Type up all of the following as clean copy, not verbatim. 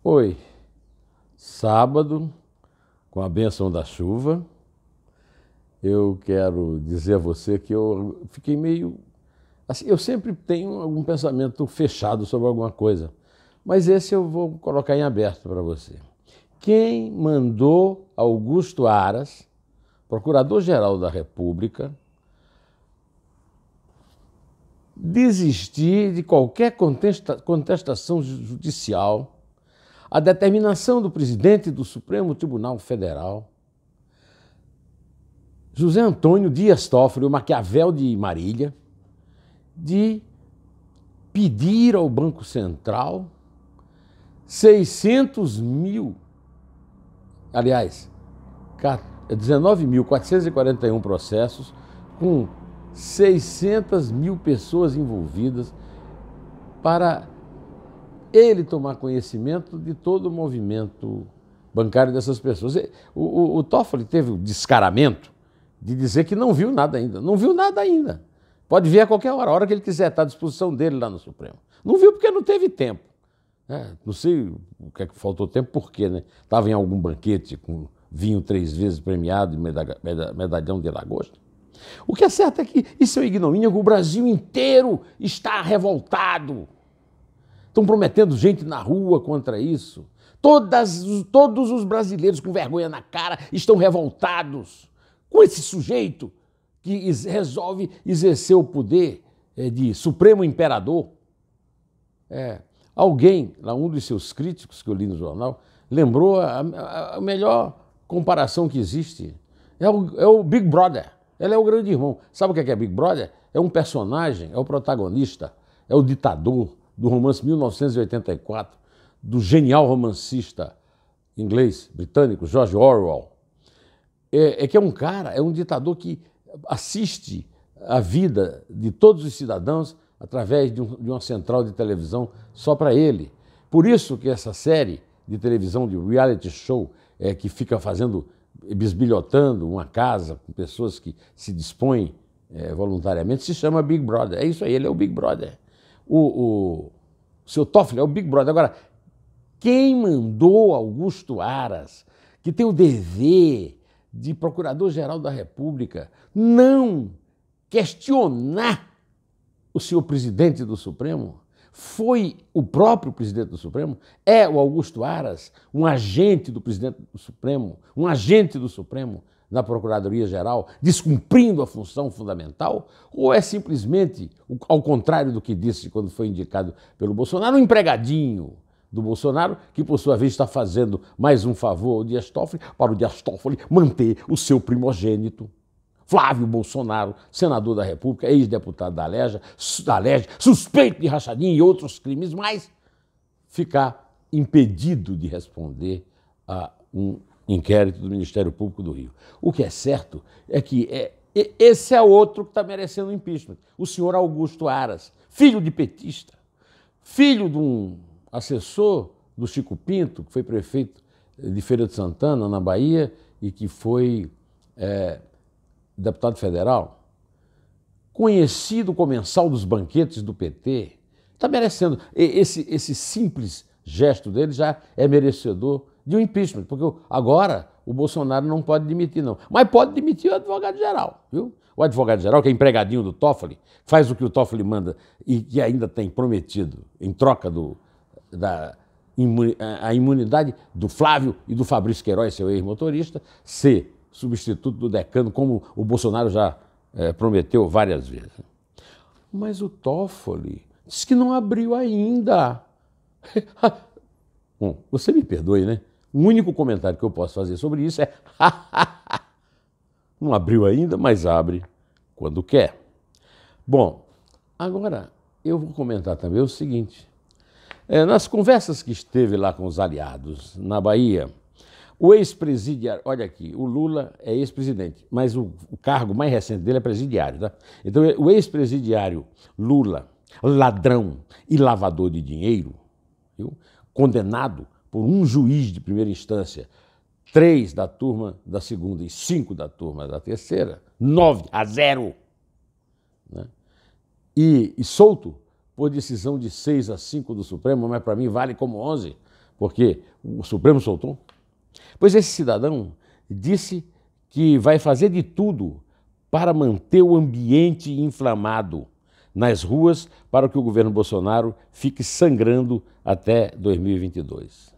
Oi, sábado, com a bênção da chuva, eu quero dizer a você que eu fiquei meio... Assim, eu sempre tenho algum pensamento fechado sobre alguma coisa, mas esse eu vou colocar em aberto para você. Quem mandou Augusto Aras, Procurador-Geral da República, desistir de qualquer contestação judicial a determinação do presidente do Supremo Tribunal Federal, José Antônio Dias Toffoli, o Maquiavel de Marília, de pedir ao Banco Central 600 mil, aliás, 19.441 processos com 600 mil pessoas envolvidas para ele tomar conhecimento de todo o movimento bancário dessas pessoas. O Toffoli teve o descaramento de dizer que não viu nada ainda. Não viu nada ainda. Pode ver a qualquer hora, a hora que ele quiser, está à disposição dele lá no Supremo. Não viu porque não teve tempo. Não sei o que é que faltou tempo, por quê, né? Estava em algum banquete com vinho 3 vezes premiado e medalhão de lagosta. O que é certo é que isso é ignomínia, o Brasil inteiro está revoltado. Estão prometendo gente na rua contra isso. Todos os brasileiros com vergonha na cara estão revoltados com esse sujeito que resolve exercer o poder de Supremo Imperador. Alguém, lá um dos seus críticos que eu li no jornal, lembrou a melhor comparação que existe. É o Big Brother. Ele é o grande irmão. Sabe o que é Big Brother? É um personagem, é o protagonista, é o ditador do romance 1984, do genial romancista inglês, britânico, George Orwell. Que é um cara, é um ditador que assiste a vida de todos os cidadãos através de uma central de televisão só para ele. Por isso que essa série de televisão, de reality show, que fica bisbilhotando uma casa com pessoas que se dispõem voluntariamente, se chama Big Brother. É isso aí, ele é o Big Brother. O seu Toffoli é o Big Brother. Agora, quem mandou Augusto Aras, que tem o dever de Procurador-Geral da República, não questionar o senhor presidente do Supremo? Foi o próprio presidente do Supremo? É o Augusto Aras, um agente do presidente do Supremo, um agente do Supremo na Procuradoria-Geral, descumprindo a função fundamental? Ou é simplesmente, ao contrário do que disse quando foi indicado pelo Bolsonaro, um empregadinho do Bolsonaro, que por sua vez está fazendo mais um favor ao Dias Toffoli, para o Dias Toffoli manter o seu primogênito, Flávio Bolsonaro, senador da República, ex-deputado da Alerj, suspeito de rachadinha e outros crimes, mas ficar impedido de responder a um inquérito do Ministério Público do Rio. O que é certo é que esse é outro que está merecendo impeachment. O senhor Augusto Aras, filho de petista, filho de um assessor do Chico Pinto, que foi prefeito de Feira de Santana, na Bahia, e que foi deputado federal, conhecido comensal dos banquetes do PT, está merecendo. Esse simples gesto dele já é merecedor de um impeachment, porque agora o Bolsonaro não pode demitir, não. Mas pode demitir o advogado-geral, viu? O advogado-geral, que é empregadinho do Toffoli, faz o que o Toffoli manda e que ainda tem prometido, em troca a imunidade do Flávio e do Fabrício Queiroz, seu ex-motorista, ser substituto do decano, como o Bolsonaro já prometeu várias vezes. Mas o Toffoli disse que não abriu ainda. Bom, você me perdoe, né? O único comentário que eu posso fazer sobre isso é não abriu ainda, mas abre quando quer. Bom, agora eu vou comentar também o seguinte. Nas conversas que esteve lá com os aliados na Bahia, o ex-presidiário, olha aqui, o Lula é ex-presidente, mas o cargo mais recente dele é presidiário, tá? Então, o ex-presidiário Lula, ladrão e lavador de dinheiro, viu? Condenado por um juiz de primeira instância, 3 da turma da segunda e 5 da turma da terceira, 9-0, né? E solto por decisão de 6-5 do Supremo, mas para mim vale como 11, porque o Supremo soltou. Pois esse cidadão disse que vai fazer de tudo para manter o ambiente inflamado nas ruas para que o governo Bolsonaro fique sangrando até 2022.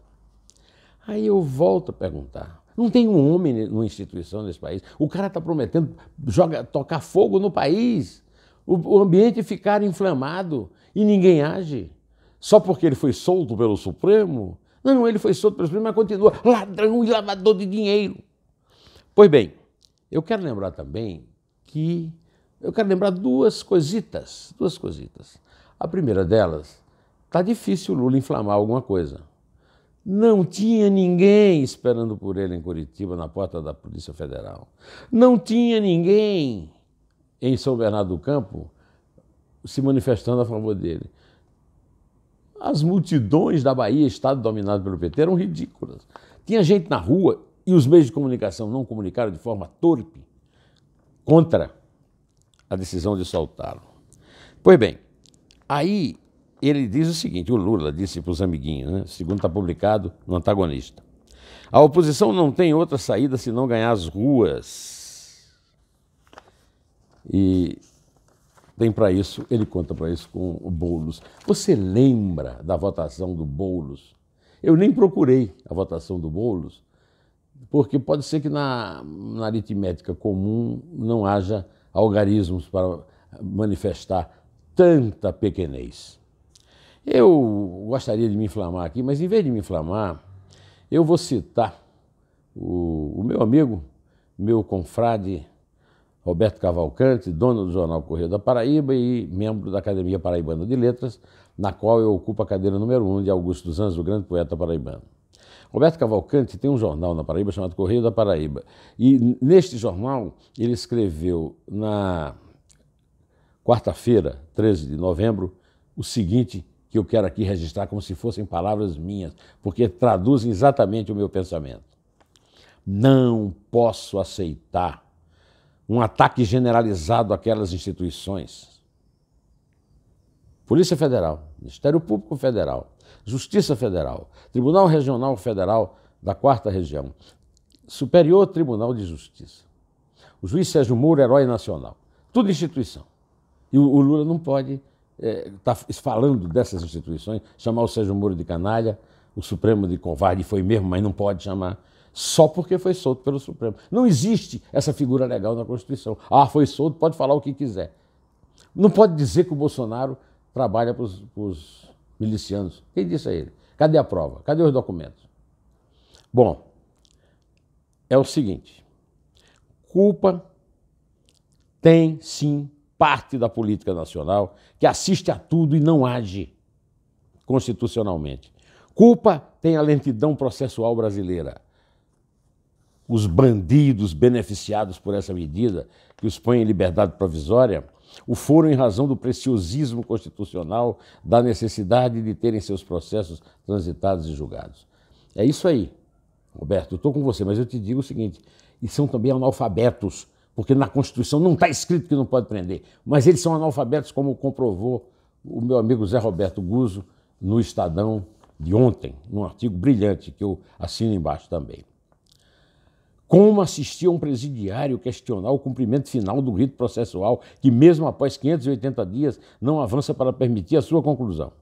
Aí eu volto a perguntar, não tem um homem numa instituição nesse país? O cara está prometendo tocar fogo no país, o ambiente ficar inflamado e ninguém age. Só porque ele foi solto pelo Supremo? Não, ele foi solto pelo Supremo, mas continua ladrão e lavador de dinheiro. Pois bem, eu quero lembrar também duas cositas. A primeira delas, está difícil o Lula inflamar alguma coisa. Não tinha ninguém esperando por ele em Curitiba, na porta da Polícia Federal. Não tinha ninguém em São Bernardo do Campo se manifestando a favor dele. As multidões da Bahia, estado dominado pelo PT, eram ridículas. Tinha gente na rua e os meios de comunicação não comunicaram de forma torpe contra a decisão de soltá-lo. Pois bem, aí ele diz o seguinte, o Lula disse para os amiguinhos, né? Segundo está publicado no Antagonista. A oposição não tem outra saída senão ganhar as ruas. E tem para isso, ele conta para isso com o Boulos. Você lembra da votação do Boulos? Eu nem procurei a votação do Boulos, porque pode ser que na aritmética comum não haja algarismos para manifestar tanta pequenez. Eu gostaria de me inflamar aqui, mas em vez de me inflamar, eu vou citar o meu amigo, meu confrade, Roberto Cavalcante, dono do jornal Correio da Paraíba e membro da Academia Paraibana de Letras, na qual eu ocupo a cadeira número 1 de Augusto dos Anjos, o grande poeta paraibano. Roberto Cavalcante tem um jornal na Paraíba chamado Correio da Paraíba. E neste jornal ele escreveu na quarta-feira, 13 de novembro, o seguinte, que eu quero aqui registrar como se fossem palavras minhas, porque traduzem exatamente o meu pensamento. Não posso aceitar um ataque generalizado àquelas instituições. Polícia Federal, Ministério Público Federal, Justiça Federal, Tribunal Regional Federal da 4ª Região, Superior Tribunal de Justiça, o juiz Sérgio Moro, herói nacional, tudo instituição. E o Lula não pode estar falando dessas instituições, chamar o Sérgio Moro de canalha, o Supremo de covarde, foi mesmo, mas não pode chamar, só porque foi solto pelo Supremo. Não existe essa figura legal na Constituição. Ah, foi solto, pode falar o que quiser. Não pode dizer que o Bolsonaro trabalha para os milicianos. Quem disse a ele? Cadê a prova? Cadê os documentos? Bom, é o seguinte, culpa tem sim parte da política nacional que assiste a tudo e não age constitucionalmente. Culpa tem a lentidão processual brasileira. Os bandidos beneficiados por essa medida, que os põe em liberdade provisória, o foram em razão do preciosismo constitucional, da necessidade de terem seus processos transitados e julgados. É isso aí, Roberto, eu estou com você, mas eu te digo o seguinte, e são também analfabetos, porque na Constituição não está escrito que não pode prender, mas eles são analfabetos, como comprovou o meu amigo Zé Roberto Guzzo no Estadão de ontem, num artigo brilhante que eu assino embaixo também. Como assistir a um presidiário questionar o cumprimento final do rito processual que, mesmo após 580 dias, não avança para permitir a sua conclusão?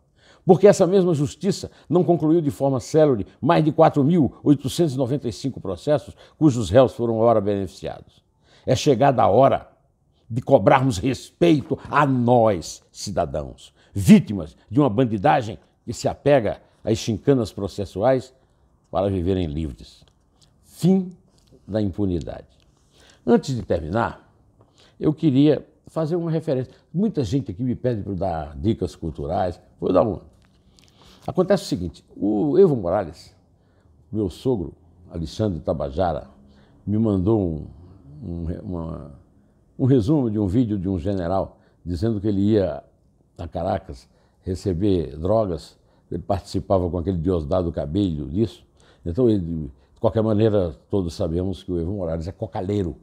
Porque essa mesma justiça não concluiu de forma célere mais de 4.895 processos cujos réus foram ora beneficiados. É chegada a hora de cobrarmos respeito a nós, cidadãos, vítimas de uma bandidagem que se apega às chincanas processuais para viverem livres. Fim da impunidade. Antes de terminar, eu queria fazer uma referência. Muita gente aqui me pede para dar dicas culturais. Vou dar uma. Acontece o seguinte, o Evo Morales, meu sogro, Alexandre Tabajara, me mandou um resumo de um vídeo de um general dizendo que ele ia a Caracas receber drogas, ele participava com aquele Diosdado Cabello disso. Então, ele, de qualquer maneira, todos sabemos que o Evo Morales é cocaleiro.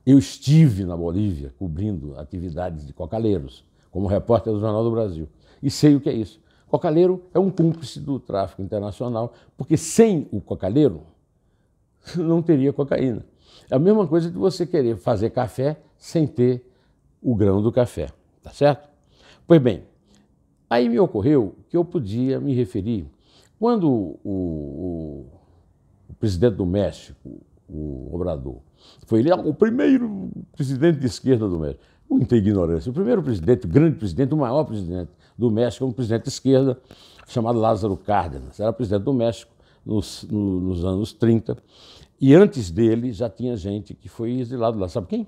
Eu estive na Bolívia cobrindo atividades de cocaleiros, como repórter do Jornal do Brasil, e sei o que é isso. cocaleiro é um cúmplice do tráfico internacional, porque sem o cocaleiro não teria cocaína. É a mesma coisa de você querer fazer café sem ter o grão do café, tá certo? Pois bem, aí me ocorreu que eu podia me referir, quando o presidente do México, o Obrador, foi ele o primeiro presidente de esquerda do México, muita ignorância, o primeiro presidente, o grande presidente, o maior presidente do México, um presidente de esquerda, chamado Lázaro Cárdenas, era presidente do México nos anos 30, e antes dele já tinha gente que foi exilado lá, sabe quem?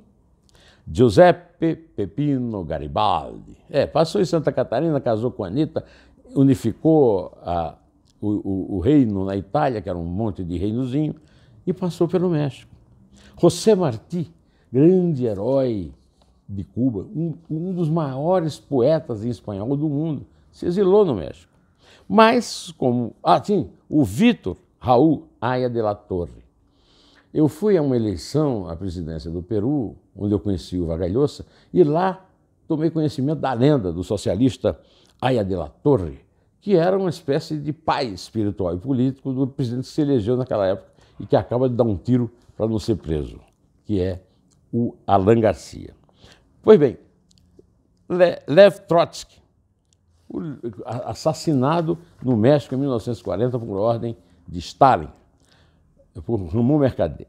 Giuseppe Pepino Garibaldi. Passou em Santa Catarina, casou com a Anitta, unificou o reino na Itália, que era um monte de reinozinho, e passou pelo México. José Martí, grande herói de Cuba, um dos maiores poetas em espanhol do mundo, se exilou no México. Mas, o Vítor Raul Haya de la Torre. Eu fui a uma eleição à presidência do Peru, onde eu conheci o Vargas Llosa, e lá tomei conhecimento da lenda do socialista Haya de la Torre, que era uma espécie de pai espiritual e político do presidente que se elegeu naquela época e que acaba de dar um tiro para não ser preso, que é o Alan Garcia. Pois bem, Lev Trotsky, assassinado no México em 1940 por ordem de Stalin, por Ramon Mercader.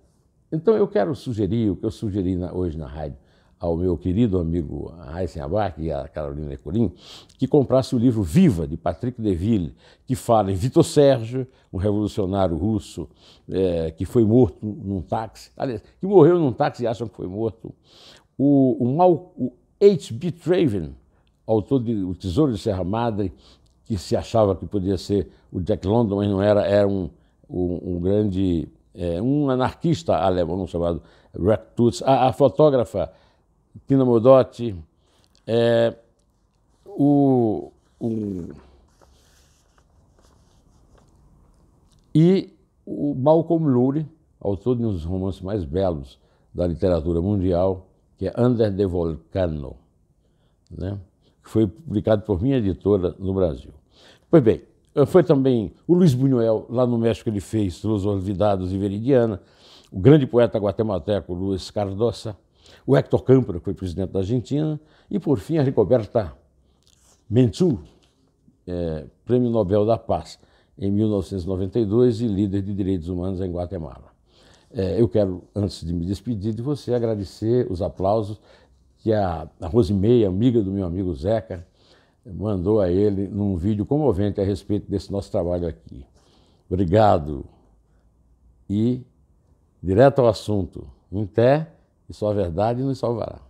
Então eu quero sugerir, o que eu sugeri hoje na rádio, ao meu querido amigo Raíssen Abac e a Carolina Ercolim, que comprasse o livro Viva, de Patrick Deville, que fala em Vitor Sérgio, um revolucionário russo que foi morto num táxi, aliás, que morreu num táxi e acham que foi morto. O H.B. Traven, autor de O Tesouro de Serra Madre, que se achava que podia ser o Jack London, mas não era, era um grande, um anarquista alemão chamado Rex Tutz, a fotógrafa Tina Modotti, e o Malcolm Lowry, autor de um dos romances mais belos da literatura mundial, que é Under the Volcano, né? Que foi publicado por minha editora no Brasil. Pois bem, foi também o Luiz Buñuel, lá no México ele fez Los Olvidados e Veridiana, o grande poeta guatemalteco Luiz Cardosa, o Héctor Câmpora, que foi presidente da Argentina, e por fim a Rigoberta Menchú, Prêmio Nobel da Paz, em 1992 e líder de direitos humanos em Guatemala. Eu quero, antes de me despedir de você, agradecer os aplausos que a Rosimeia, amiga do meu amigo Zeca, mandou a ele num vídeo comovente a respeito desse nosso trabalho aqui. Obrigado. E, direto ao assunto, em té, e só a verdade nos salvará.